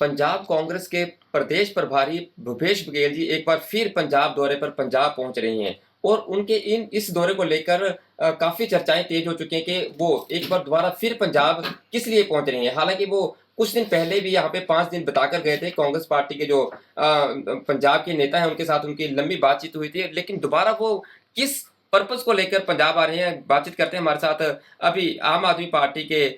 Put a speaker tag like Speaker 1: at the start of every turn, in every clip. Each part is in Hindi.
Speaker 1: पंजाब कांग्रेस के प्रदेश प्रभारी भूपेश बघेल जी एक बार फिर पंजाब दौरे पर पंजाब पहुंच रही हैं और उनके इस दौरे को लेकर काफी चर्चाएं तेज हो चुकी हैं कि वो एक बार दोबारा फिर पंजाब किस लिए पहुंच रही हैं। हालांकि वो कुछ दिन पहले भी यहाँ पे 5 दिन बताकर गए थे। कांग्रेस पार्टी के जो पंजाब के नेता हैं उनके साथ उनकी लंबी बातचीत हुई थी, लेकिन दोबारा वो किस पर्पज को लेकर पंजाब आ रहे हैं बातचीत करते हैं हमारे साथ अभी आम आदमी पार्टी के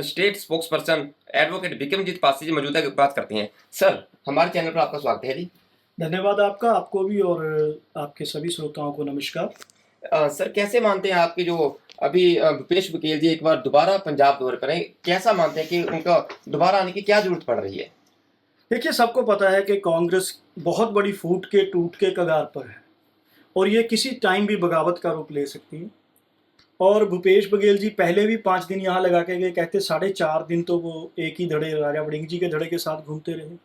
Speaker 1: state spokesperson advocate Vikramjit Pasi ji मौजूद है, बात करते हैं। सर, हमारे चैनल पर आपका स्वागत है जी।
Speaker 2: धन्यवाद आपका, आपको भी और आपके सभी श्रोताओं को नमस्कार।
Speaker 1: सर, कैसे मानते हैं आपकी जो अभी भूपेश बघेल जी एक बार दोबारा पंजाब दौरे पर हैं, कैसा मानते हैं कि उनका दोबारा आने की क्या जरूरत पड़ रही है?
Speaker 2: देखिए, सबको पता है कि कांग्रेस बहुत बड़ी फूट के टूट के कगार पर है और ये किसी टाइम भी बगावत का रूप ले सकती है। और भूपेश बघेल जी पहले भी 5 दिन यहाँ लगा के गए, कहते 4.5 दिन तो वो एक ही धड़े राजा वड़िंग जी के धड़े के साथ घूमते रहे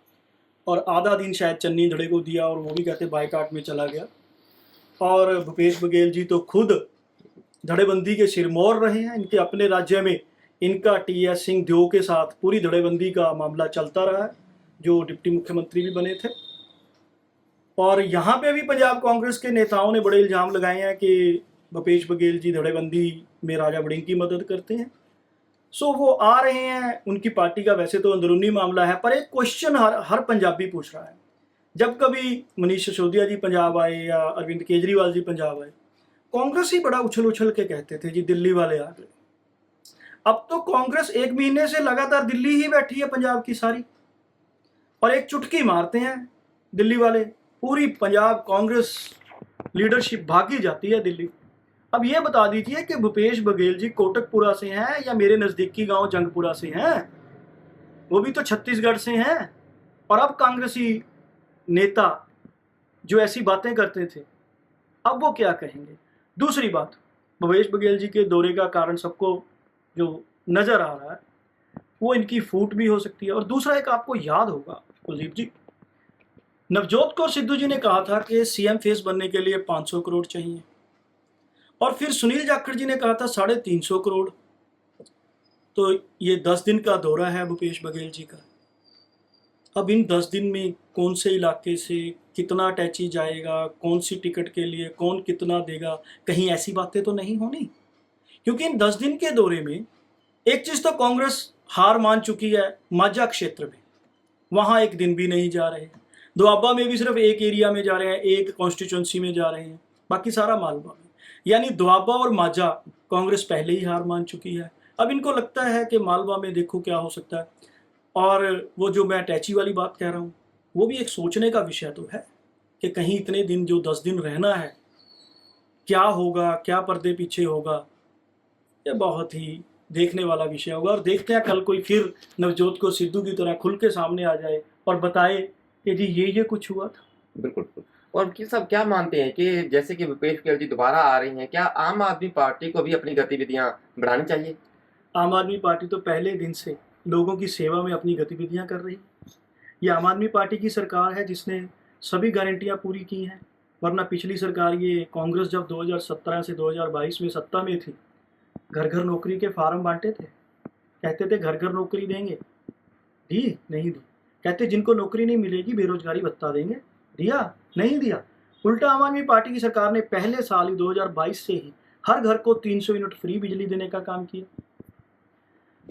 Speaker 2: और आधा दिन शायद चन्नी धड़े को दिया और वो भी कहते बाइकाट में चला गया। और भूपेश बघेल जी तो खुद धड़ेबंदी के सिरमौर रहे हैं। इनके अपने राज्य में इनका टी.एस. सिंहदेव के साथ पूरी धड़ेबंदी का मामला चलता रहा है, जो डिप्टी मुख्यमंत्री भी बने थे। और यहाँ पे भी पंजाब कांग्रेस के नेताओं ने बड़े इल्ज़ाम लगाए हैं कि भूपेश बघेल जी धड़ेबंदी में राजा वड़िंग की मदद करते हैं। सो वो आ रहे हैं, उनकी पार्टी का वैसे तो अंदरूनी मामला है, पर एक क्वेश्चन हर पंजाबी पूछ रहा है। जब कभी मनीष सिसोदिया जी पंजाब आए या अरविंद केजरीवाल जी पंजाब आए, कांग्रेस ही बड़ा उछल उछल के कहते थे जी दिल्ली वाले आ गए। अब तो कांग्रेस 1 महीने से लगातार दिल्ली ही बैठी है पंजाब की सारी, और एक चुटकी मारते हैं दिल्ली वाले, पूरी पंजाब कांग्रेस लीडरशिप भागी जाती है दिल्ली। अब ये बता दीजिए कि भूपेश बघेल जी कोटकपुरा से हैं या मेरे नज़दीकी गांव जंगपुरा से हैं? वो भी तो छत्तीसगढ़ से हैं। और अब कांग्रेसी नेता जो ऐसी बातें करते थे, अब वो क्या कहेंगे? दूसरी बात, भूपेश बघेल जी के दौरे का कारण सबको जो नज़र आ रहा है वो इनकी फूट भी हो सकती है। और दूसरा, एक आपको याद होगा कुलदीप जी, नवजोत कौर सिद्धू जी ने कहा था कि सीएम फेस बनने के लिए 500 करोड़ चाहिए, और फिर सुनील जाखड़ जी ने कहा था 350 करोड़। तो ये 10 दिन का दौरा है भूपेश बघेल जी का। अब इन 10 दिन में कौन से इलाके से कितना अटैची जाएगा, कौन सी टिकट के लिए कौन कितना देगा, कहीं ऐसी बातें तो नहीं होनी। क्योंकि इन 10 दिन के दौरे में एक चीज़ तो कांग्रेस हार मान चुकी है, माझा क्षेत्र में, वहाँ एक दिन भी नहीं जा रहे। दोआबा में भी सिर्फ एक एरिया में जा रहे हैं, एक कॉन्स्टिट्यूंसी में जा रहे हैं, बाकी सारा मालवा में। यानी दोआबा और माझा कांग्रेस पहले ही हार मान चुकी है। अब इनको लगता है कि मालवा में देखो क्या हो सकता है। और वो जो मैं अटैची वाली बात कह रहा हूँ, वो भी एक सोचने का विषय तो है कि कहीं इतने दिन, जो 10 दिन रहना है, क्या होगा, क्या पर्दे पीछे होगा, ये बहुत ही देखने वाला विषय होगा। और देखते हैं कल कोई फिर नवजोत को सिद्धू की तरह खुल के सामने आ जाए और बताए कि जी ये कुछ हुआ था।
Speaker 1: बिल्कुल। और कि सब क्या मानते हैं कि जैसे कि भूपेश बघेल जी दोबारा आ रही हैं, क्या आम आदमी पार्टी को भी अपनी गतिविधियां बढ़ानी चाहिए?
Speaker 2: आम आदमी पार्टी तो पहले दिन से लोगों की सेवा में अपनी गतिविधियां कर रही है। ये आम आदमी पार्टी की सरकार है जिसने सभी गारंटियां पूरी की हैं, वरना पिछली सरकार, ये कांग्रेस जब 2017 से 2022 में सत्ता में थी, घर घर नौकरी के फार्म बांटे थे, कहते थे घर घर नौकरी देंगे, दी नहीं दी। कहते जिनको नौकरी नहीं मिलेगी बेरोजगारी भत्ता देंगे, दिया नहीं दिया। उल्टा आम आदमी पार्टी की सरकार ने पहले साल ही 2022 से ही हर घर को 300 यूनिट फ्री बिजली देने का काम किया।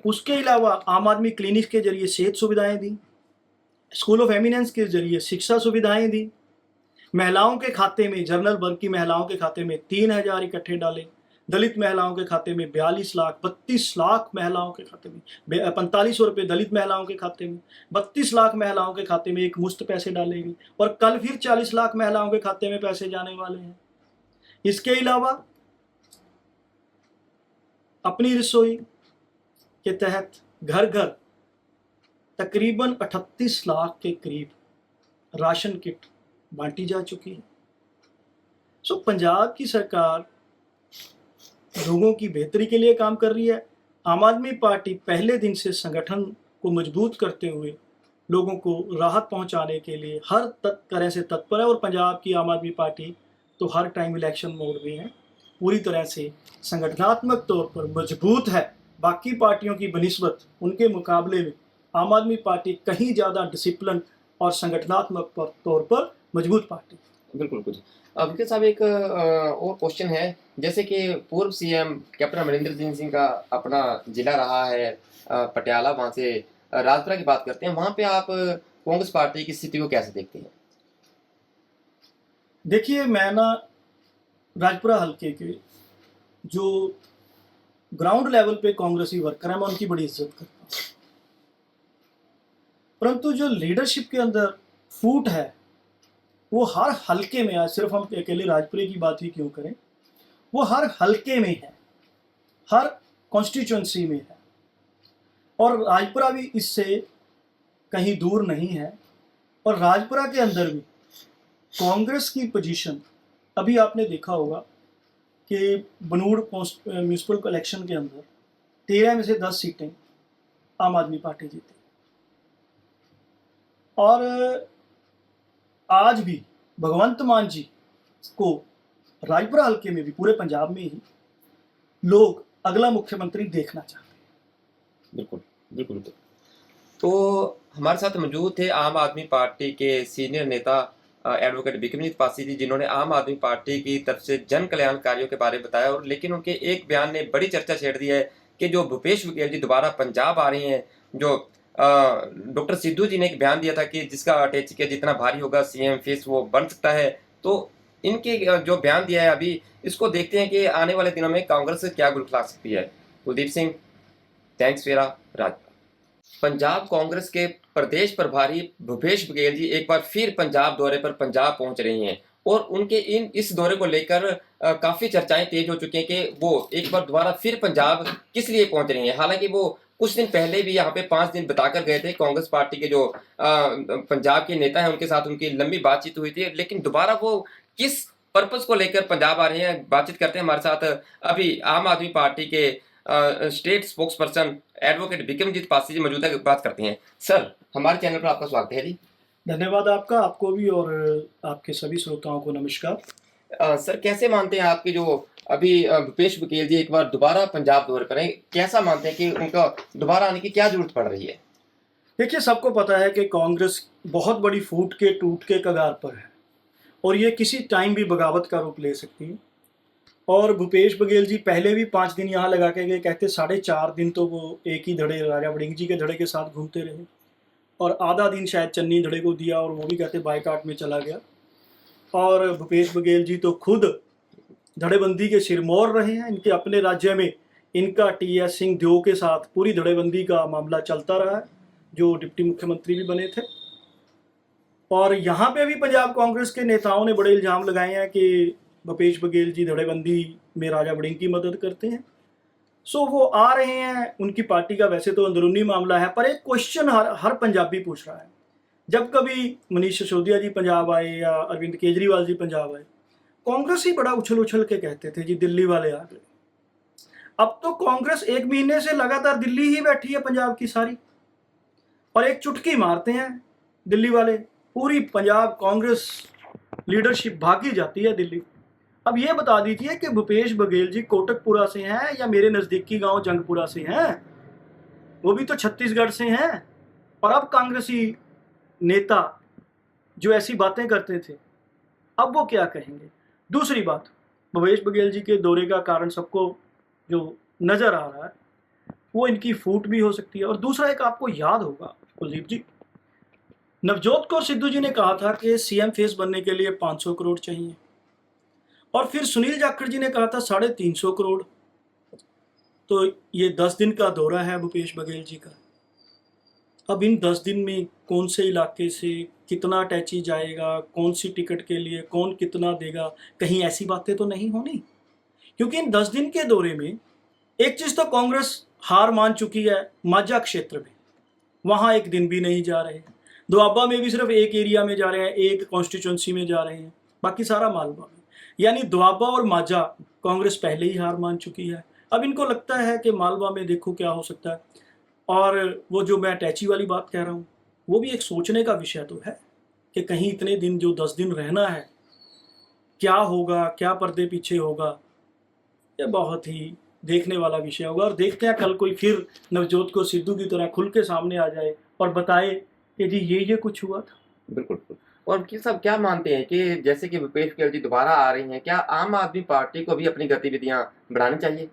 Speaker 2: उसके अलावा आम आदमी क्लिनिक के जरिए सेहत सुविधाएं दी, स्कूल ऑफ एमिनेंस के जरिए शिक्षा सुविधाएं दी, महिलाओं के खाते में, जनरल वर्ग की महिलाओं के खाते में 3,000 इकट्ठे डाले, दलित महिलाओं के खाते में 42 लाख, 32 लाख महिलाओं के खाते में, 4500 रुपये दलित महिलाओं के खाते में, 32 लाख महिलाओं के खाते में एक मुश्त पैसे डालेगी, और कल फिर 40 लाख महिलाओं के खाते में पैसे जाने वाले हैं। इसके अलावा अपनी रसोई के तहत घर घर तकरीबन 38 लाख के करीब राशन किट बांटी जा चुकी है। सो पंजाब की सरकार लोगों की बेहतरी के लिए काम कर रही है। आम आदमी पार्टी पहले दिन से संगठन को मजबूत करते हुए लोगों को राहत पहुंचाने के लिए हर तरह से तत्पर है। और पंजाब की आम आदमी पार्टी तो हर टाइम इलेक्शन मोड में है, पूरी तरह से संगठनात्मक तौर पर मजबूत है। बाकी पार्टियों की बनिस्बत उनके मुकाबले में आम आदमी पार्टी कहीं ज़्यादा डिसिप्लिन और संगठनात्मक तौर पर मजबूत पार्टी है।
Speaker 1: बिल्कुल कुछ। विकी साहब, एक और क्वेश्चन है, जैसे कि पूर्व सीएम कैप्टन अमरिंदर सिंह का अपना जिला रहा है पटियाला, वहाँ से राजपुरा की बात करते हैं, वहाँ पे आप कांग्रेस पार्टी की स्थिति को कैसे देखते हैं?
Speaker 2: देखिए, मैं ना राजपुरा हल्के के जो ग्राउंड लेवल पे कांग्रेसी वर्कर हैं, मैं उनकी बड़ी इज्जत करता हूँ, परंतु जो लीडरशिप के अंदर फूट है वो हर हल्के में, आज सिर्फ हम अकेले राजपुरे की बात ही क्यों करें, वो हर हल्के में है, हर कॉन्स्टिट्यूंसी में है, और राजपुरा भी इससे कहीं दूर नहीं है। और राजपुरा के अंदर भी कांग्रेस की पोजीशन, अभी आपने देखा होगा कि बनूड़ म्यूनसिपल इलेक्शन के अंदर 13 में से 10 सीटें आम आदमी पार्टी जीती, और आज भी भगवंत मान जी को राजपुरा हल्के में भी, पूरे पंजाब में ही लोग अगला मुख्यमंत्री देखना चाहते हैं।
Speaker 1: बिल्कुल बिल्कुल बिल्कुल। तो हमारे साथ मौजूद थे आम आदमी पार्टी के सीनियर नेता एडवोकेट बिक्रमजीत पासी जी, जिन्होंने आम आदमी पार्टी की तरफ से जन कल्याण कार्यों के बारे में बताया, और लेकिन उनके एक बयान ने बड़ी चर्चा छेड़ दी है कि जो भूपेश बघेल जी दोबारा पंजाब आ रही हैं, जो डॉक्टर सिद्धू जी ने एक बयान दिया था कि जिसका अटैच किया जितना भारी होगा सीएम फेस वो बन सकता है, तो इनके जो बयान दिया है अभी, इसको देखते हैं कि आने वाले दिनों में कांग्रेस से क्या गुल खिला सकती है। कुलदीप सिंह, थैंक्स फेरा राज। पंजाब कांग्रेस के प्रदेश प्रभारी भूपेश बघेल जी एक बार फिर पंजाब दौरे पर पंजाब पहुंच रही हैं, और उनके इस दौरे को लेकर काफी चर्चाएं तेज हो चुकी हैं कि वो एक बार दोबारा फिर पंजाब किस लिए पहुंच रही हैं। हालांकि वो कुछ दिन पहले भी यहाँ पे 5 दिन बताकर गए थे, कांग्रेस पार्टी के जो पंजाब के नेता हैं उनके साथ उनकी लंबी बातचीत हुई थी, लेकिन दोबारा वो किस पर्पस को लेकर पंजाब आ रहे हैं, बातचीत करते हैं हमारे साथ अभी आम आदमी पार्टी के state spokesperson advocate Bikramjit Pasi ji मौजूदा बात करते हैं। सर, हमारे चैनल पर आपका स्वागत है जी।
Speaker 2: धन्यवाद आपका, आपको भी और आपके सभी श्रोताओं को नमस्कार।
Speaker 1: सर, कैसे मानते हैं आपकी जो अभी भूपेश बघेल जी एक बार दोबारा पंजाब दौरे पर हैं, कैसा मानते हैं कि उनका दोबारा आने की क्या जरूरत पड़ रही है?
Speaker 2: देखिए, सबको पता है कि कांग्रेस बहुत बड़ी फूट के टूट के कगार पर है, और ये किसी टाइम भी बगावत का रूप ले सकती है। और भूपेश बघेल जी पहले भी 5 दिन यहाँ लगा के गए, कहते 4.5 दिन तो वो एक ही धड़े राजा वड़िंग जी के धड़े के साथ घूमते रहे, और आधा दिन शायद चन्नी धड़े को दिया, और वो भी कहते बाइकाट में चला गया। और भूपेश बघेल जी तो खुद धड़ेबंदी के सिरमौर रहे हैं, इनके अपने राज्य में इनका टी.एस. सिंह देओ के साथ पूरी धड़ेबंदी का मामला चलता रहा है, जो डिप्टी मुख्यमंत्री भी बने थे। और यहाँ पे भी पंजाब कांग्रेस के नेताओं ने बड़े इल्ज़ाम लगाए हैं कि भूपेश बघेल जी धड़ेबंदी में राजा वड़िंग की मदद करते हैं। सो वो आ रहे हैं, उनकी पार्टी का वैसे तो अंदरूनी मामला है, पर एक क्वेश्चन हर पंजाबी पूछ रहा है। जब कभी मनीष सिसोदिया जी पंजाब आए या अरविंद केजरीवाल जी पंजाब आए, कांग्रेस ही बड़ा उछल उछल के कहते थे जी दिल्ली वाले आ गए। अब तो कांग्रेस 1 महीने से लगातार दिल्ली ही बैठी है पंजाब की सारी, और एक चुटकी मारते हैं दिल्ली वाले, पूरी पंजाब कांग्रेस लीडरशिप भागी जाती है दिल्ली। अब ये बता दीजिए कि भूपेश बघेल जी कोटकपुरा से हैं या मेरे नज़दीकी गांव जंगपुरा से हैं, वो भी तो छत्तीसगढ़ से हैं। और अब कांग्रेसी नेता जो ऐसी बातें करते थे, अब वो क्या कहेंगे? दूसरी बात, भूपेश बघेल जी के दौरे का कारण सबको जो नज़र आ रहा है वो इनकी फूट भी हो सकती है। और दूसरा, एक आपको याद होगा कुलदीप जी, नवजोत कौर सिद्धू जी ने कहा था कि सीएम फेस बनने के लिए 500 करोड़ चाहिए, और फिर सुनील जाखड़ जी ने कहा था 350 करोड़। तो ये 10 दिन का दौरा है भूपेश बघेल जी का। अब इन 10 दिन में कौन से इलाके से कितना अटैची जाएगा, कौन सी टिकट के लिए कौन कितना देगा, कहीं ऐसी बातें तो नहीं होनी। क्योंकि इन 10 दिन के दौरे में एक चीज़ तो कांग्रेस हार मान चुकी है, माझा क्षेत्र में, वहाँ एक दिन भी नहीं जा रहे। दोआबा में भी सिर्फ एक एरिया में जा रहे हैं, एक कॉन्स्टिट्यूंसी में जा रहे हैं, बाकी सारा मालवा में। यानी दोआबा और माझा कांग्रेस पहले ही हार मान चुकी है। अब इनको लगता है कि मालवा में देखो क्या हो सकता है। और वो जो मैं अटैची वाली बात कह रहा हूँ, वो भी एक सोचने का विषय तो है कि कहीं इतने दिन जो 10 दिन रहना है, क्या होगा, क्या पर्दे पीछे होगा, ये बहुत ही देखने वाला विषय होगा। और देखते हैं कल कोई फिर नवजोत को सिद्धू की तरह खुल के सामने आ जाए और बताए कि जी ये कुछ हुआ था।
Speaker 1: बिल्कुल, बिल्कुल। और वकील साहब क्या मानते हैं कि जैसे कि भूपेश बघेल जी दोबारा आ रही हैं, क्या आम आदमी पार्टी को भी अपनी गतिविधियाँ बढ़ानी चाहिए?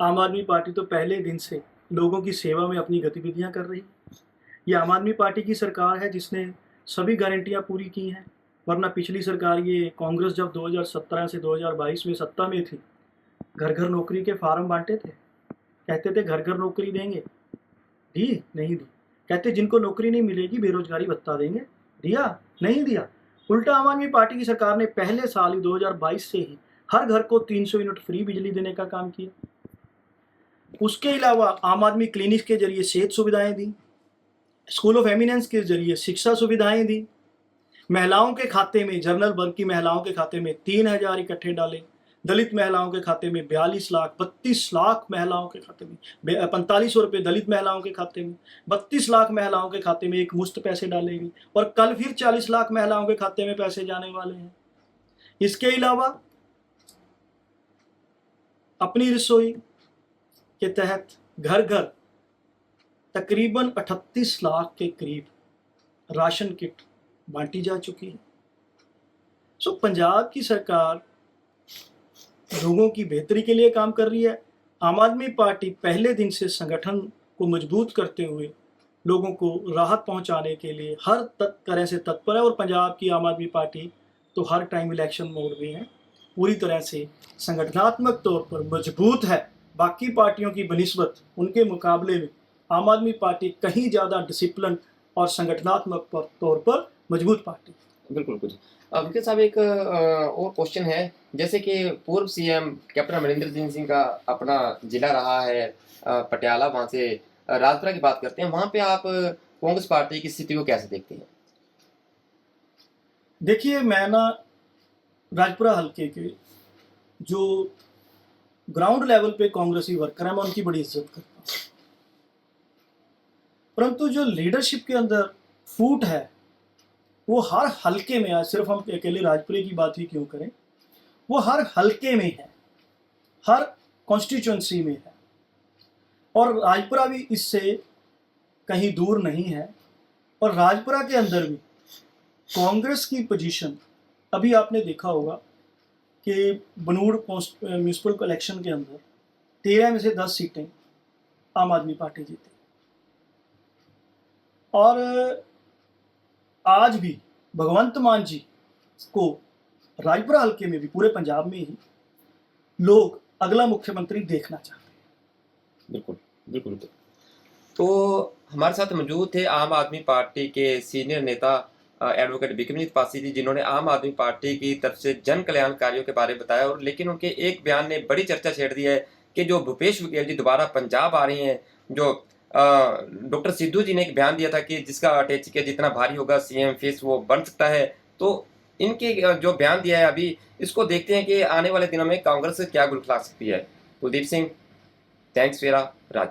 Speaker 2: आम आदमी पार्टी तो पहले दिन से लोगों की सेवा में अपनी गतिविधियां कर रही है। ये आम आदमी पार्टी की सरकार है जिसने सभी गारंटियां पूरी की हैं, वरना पिछली सरकार ये कांग्रेस जब 2017 से 2022 में सत्ता में थी, घर घर नौकरी के फार्म बांटे थे, कहते थे घर घर नौकरी देंगे, दी नहीं दी। कहते जिनको नौकरी नहीं मिलेगी बेरोजगारी भत्ता देंगे, दिया नहीं दिया। उल्टा आम आदमी पार्टी की सरकार ने पहले साल ही 2022 से ही हर घर को 300 यूनिट फ्री बिजली देने का काम किया। उसके अलावा आम आदमी क्लिनिक के जरिए सेहत सुविधाएं दी, स्कूल ऑफ एमिनेंस के जरिए शिक्षा सुविधाएं दी, महिलाओं के खाते में, जनरल वर्ग की महिलाओं के खाते में 3,000 इकट्ठे डाले, दलित महिलाओं के खाते में 42 लाख, 32 लाख महिलाओं के खाते में 4500 रुपये दलित महिलाओं के खाते में, 32 लाख महिलाओं के खाते में एक मुश्त पैसे डालेगी, और कल फिर 40 लाख महिलाओं के खाते में पैसे जाने वाले हैं। इसके अलावा अपनी रसोई के तहत घर घर तकरीबन 38 लाख के करीब राशन किट बांटी जा चुकी है। सो पंजाब की सरकार लोगों की बेहतरी के लिए काम कर रही है। आम आदमी पार्टी पहले दिन से संगठन को मजबूत करते हुए लोगों को राहत पहुंचाने के लिए हर तरह से तत्पर है, और पंजाब की आम आदमी पार्टी तो हर टाइम इलेक्शन मोड में है, पूरी तरह से संगठनात्मक तौर पर मजबूत है। बाकी पार्टियों की बनिस्बत उनके मुकाबले में आम आदमी पार्टी कहीं ज़्यादा डिसिप्लिन और संगठनात्मक तौर पर मजबूत पार्टी।
Speaker 1: बिल्कुल, कुछ वकील साहब एक और क्वेश्चन है, जैसे कि पूर्व सीएम कैप्टन अमरिंदर सिंह का अपना जिला रहा है पटियाला, वहाँ से राजपुरा की बात करते हैं, वहाँ पे आप कांग्रेस पार्टी की स्थिति को कैसे देखते हैं?
Speaker 2: देखिए, मैं ना राजपुरा हल्के के जो ग्राउंड लेवल पे कांग्रेसी वर्कर हैं, मैं उनकी बड़ी इज्जत करता हूँ, परंतु जो लीडरशिप के अंदर फूट है वो हर हल्के में है। सिर्फ हम अकेले राजपुरे की बात ही क्यों करें, वो हर हल्के में है, हर कॉन्स्टिट्यूंसी में है, और राजपुरा भी इससे कहीं दूर नहीं है। और राजपुरा के अंदर भी कांग्रेस की पोजीशन, अभी आपने देखा होगा कि बनूड़ म्यूनसिपल इलेक्शन के अंदर 13 में से 10 सीटें आम आदमी पार्टी जीती, और आज भी भगवंत मान जी को राजपुरा हल्के में भी, पूरे पंजाब में ही लोग अगला मुख्यमंत्री देखना चाहते हैं।
Speaker 1: बिल्कुल, बिल्कुल। तो हमारे साथ मौजूद थे आम आदमी पार्टी के सीनियर नेता एडवोकेट बिक्रमजीत पासी जी, जिन्होंने आम आदमी पार्टी की तरफ से जन कल्याण कार्यों के बारे में बताया, और लेकिन उनके एक बयान ने बड़ी चर्चा छेड़ दी है कि जो भूपेश बघेल जी दोबारा पंजाब आ रही हैं, जो डॉक्टर सिद्धू जी ने एक बयान दिया था कि जिसका अटैची के जितना भारी होगा सीएम फेस वो बन सकता है, तो इनके जो बयान दिया है अभी, इसको देखते हैं कि आने वाले दिनों में कांग्रेस क्या गुल खिला सकती है। कुलदीप सिंह, थैंक्स वेरा, राज।